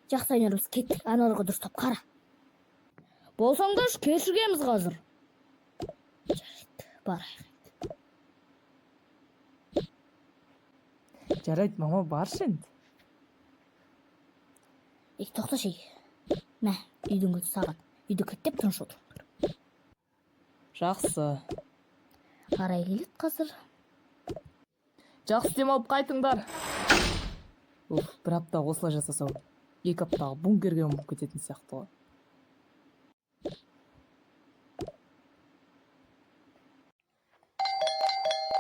Жақсы айнарбыз, кеттік. Аналарға дұрыстап қара. Болсаңдар, кешігеміз қазір. Жарайды, барайық. Жарайды, мама, баршы енді. Тоқташы. Мә, үйдің көзі саған. Үйді кеттеп тыныш отырыңдар. Жақсы. Арай келеді қазір. Жақсы демалып қайтыңдар. Бір апта осылай жасасау, 2 аптаға бункерге ұмып кететін сияқты ғой.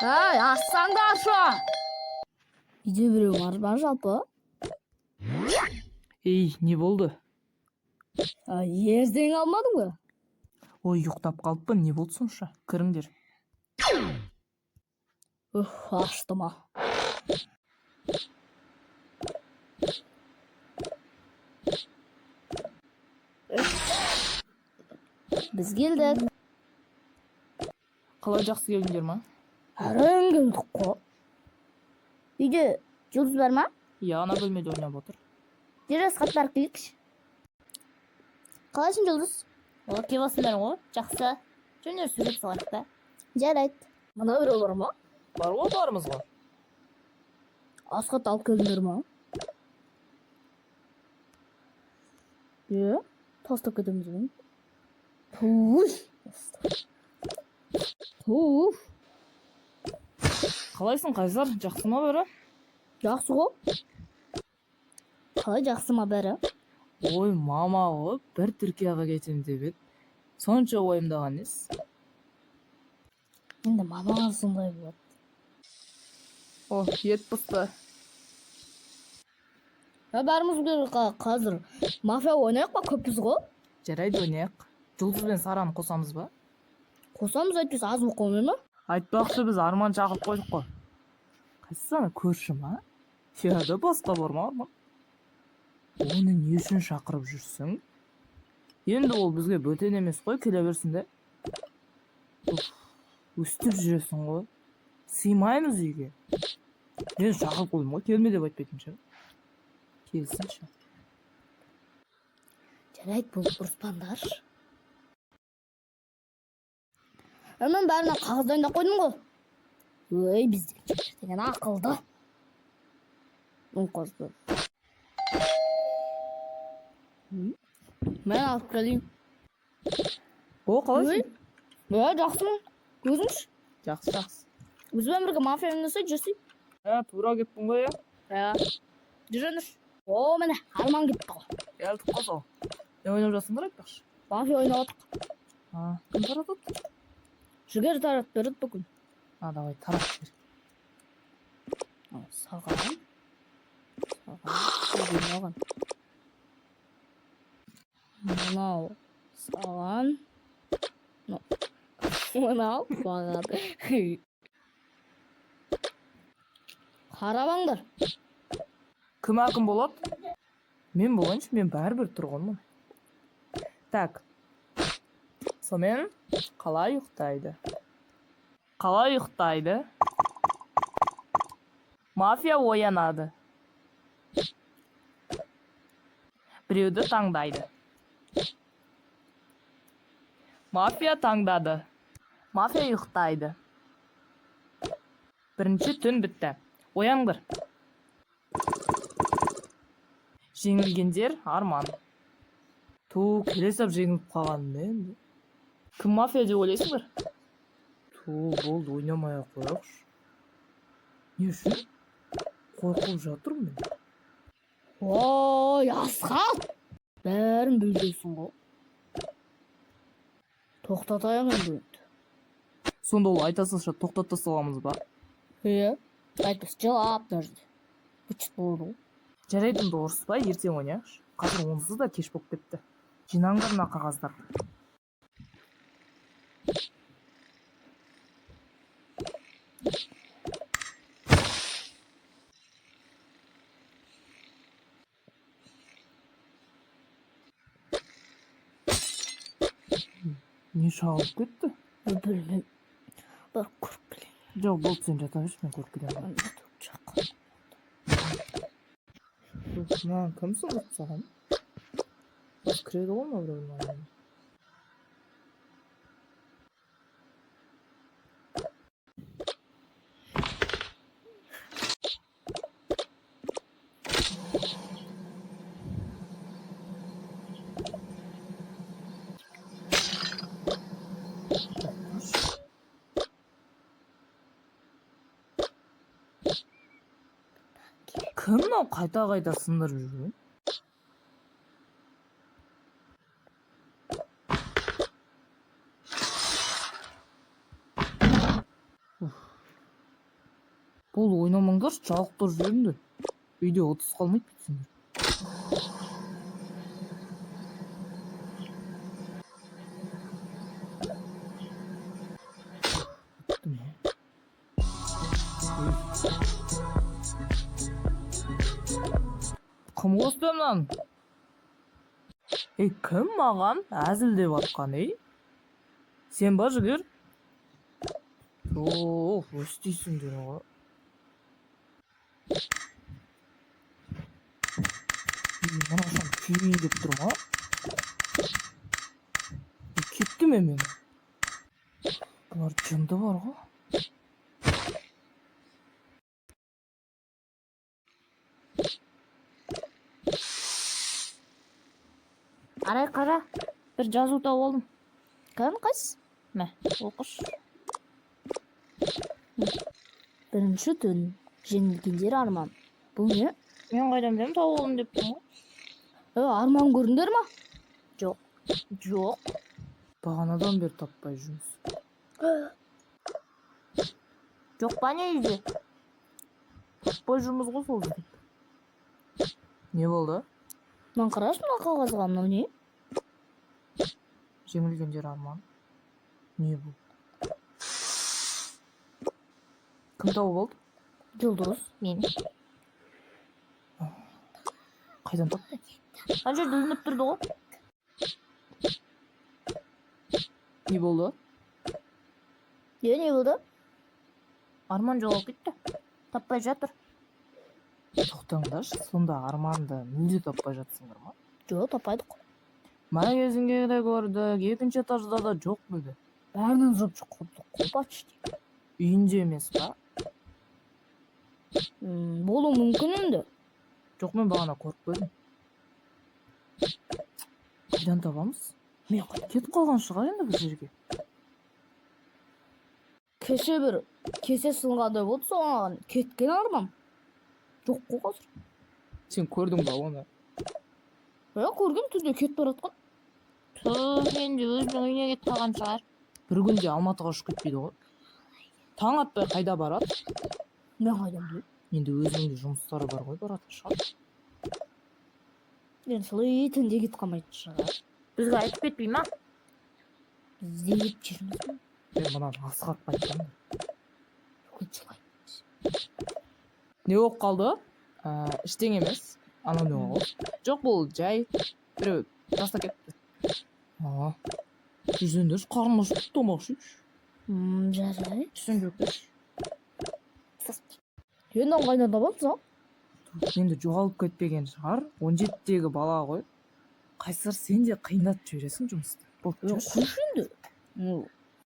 Ай, ассаңдаршы! Үйде біреу бар жалпы? Ей, не болды? Ерден алмадың ба? Ой, ұйықтап қалыппын, не болды сонша? Кіріңдер. Ашты ма? Біз келдік. Қалай жақсы келдіңдер ма? Әрең келдік қо. Үйде жұлдыз бар ма? Иә, ана бөлмеде ойнап отыр. Жүрес қатпарып келікші. Қалайсың жұлдыз? Ол кебасындар ғой, жақсы. Жөнер сурет салайық та. Жарайды. Мына бір олар ма? Бар ғой, барымыз ғой. Асқат алып келдіңдер ма? Тастап кетеміз бен. Қалайсың, Қайсар? Жақсы ма бәрі? Жақсы ғой. Қалай жақсы ма бәрі? Ой, мама ғой, бір Түркияға кетем деп еді. Сонша ойымдаған ес. Енді мамаға сондай болады. О, ет пысты. Бәріміз қазір мафия ойнайық па, көппіз ғой? Жарайды, ойнайық. Жұлдыз бен Сараны қосамыз ба? Қосамыз, айтпес аз болып қоймай ма? Айтпақшы, біз Арман шақырып қойдық қой. Қайсы сана көрші ма? Яда басқа бар ма Арман? Оны не үшін шақырып жүрсің? Енді ол бізге бөтен емес қой, келе берсін де. Өстіп жүресің ғой. Сыймаймыз үйге. Мен шақырып қойдым ғой, келме деп айтпайтын ше. Келсінші. Жарайды, бұл ұрыспандар. Мен бәріне қағаз дайындап қойдым ғой. Ой, бізден деген ақылды. Қозды. Мен алып келейін. О, қалайсың? Жақсымын. Өзіңш? Жақсы, жақсы. Бізбен бірге мафия ойнасай, жүрсей? Тура кеттің ғой, Иә. Жүріңіш. О, міне, Арман кетті ғой. Келдік қой сол. Не ойнап жатсыңдар айтпақшы? Мафия ойнап отық. Кім таратады? Жігер тарат береді бүгін. Давай, тарат бер. Саған. Мынау саған. Мынау бағады. Қарабаңдар. Кім ақын болады? Мен болайыншы, мен бәрібір тұрғанмын. Так. Сонымен қалай ұйықтайды? Қалай ұйықтайды? Мафия оянады. Біреуді таңдайды. Мафия таңдады. Мафия ұйықтайды. Бірінші түн бітті. Оянғыр. Жеңілгендер Арман. Келесіп жеңіліп қалғанын енді. Кім мафия деп ойлайсыңдар? Болды, ойнамай қояқшы. Не үшін? Қорқып жатырмын мен. Ой, Асқат! Бәрін білдейсің ғой. Тоқтатайық енді. Сонда ол айта салшы, тоқтата саламыз ба? Айтпас, жылап дәрді. Бүчіт болды ғой. Жарайды, ұрыспай, ертең ойнайықшы. Қазір онсыз да кеш болып кетті. Жинаңдар мына қағаздарды. Не шағылып кетті? Білмеймін. Бір көріп келейін. Жоқ, болды, сен жата берші, мен көріп келемін. Кім сыңғырып саған? Аз кіреді ғой мына біреудің. Кім мынау қайта сындырып жүрген? Бұл ойнамаңдаршы, жалықтырып жүріңдер. Үйде отыз қалмайды бітсіңдер. Кім қосты мынаны? Кім маған әзілдеп атқан, Сен ба, жігер? Өстейсіңдер ғой. Мына шам күйейін деп тұр ма? Кетті ме мен? Бұлар жынды бар ғой. Арай қара, бір жазу тауып алдым. Қайсы? Мә, оқыш. Бірінші түн, жеңілгендер арман. Бұл не? Мен қайдан білем тауып алдым деп тұрмын ғой. Арман көрдіңдер ма? Жоқ. Бағанадан бері таппай жүрміз. Жоқ па не үйде? Таппай жүрміз ғой сол жерде. Не болды? Маған қарашы мына қағазға, мынау не? Жеңілгендер арман. Не бұл? Кім тауып алды? Жұлдыз. Мен. Қайдан тапты? Ана жерде ілініп тұрды ғой. Не болды? Не болды? Арман жоғалып кетті. Таппай жатыр. Тоқтаңдаршы, сонда арманды мүлде таппай жатсыңдар ма? Жоқ, таппайдық. Мына кезінде де көрдік, екінші этажда да жоқ білді. Бәрінен жұрт құрдық, почти. Үйінде емес па? Болу мүмкін енді. Жоқ, мен бағана көріп көрдім. Қайдан табамыз? Мен қайдан? Кетіп қалған шығар енді бұл жерге. Кеше бір кесе сынғандай болды, соған кеткен арман. Жоқ қой қазір. Сен көрдің ба оны? Көргем, түнде кетіп баратқан. Енді өзінің үйіне кетіп қалған шығар. Бір күнде Алматыға ұшып кетпейді ғой. Таң атпай қайда барады? Мен қайдан білейін? Енді өзінің де жұмыстары бар ғой, баратын шығар. Енді солай түнде кетіп қалмайтын шығар. Бізге айтып кетпей ма? Іздеп жүрміз бе? Мен мұнан асығатып айтқанмын. Жылай. Не болып қалды? Іштең емес. Анау не ғой? Жоқ, бұл жай. Біреу тастап кетті. Жүзендер қарным ашып томақ ішейші. Жарай. Түсіндіріп. Енді қайдан табамыз, Енді жоғалып кетпеген шығар. 17-тегі бала ғой. Қайсыр, сен де қиындатып жібересің жұмысты. Болып жүрші. Қойшы енді.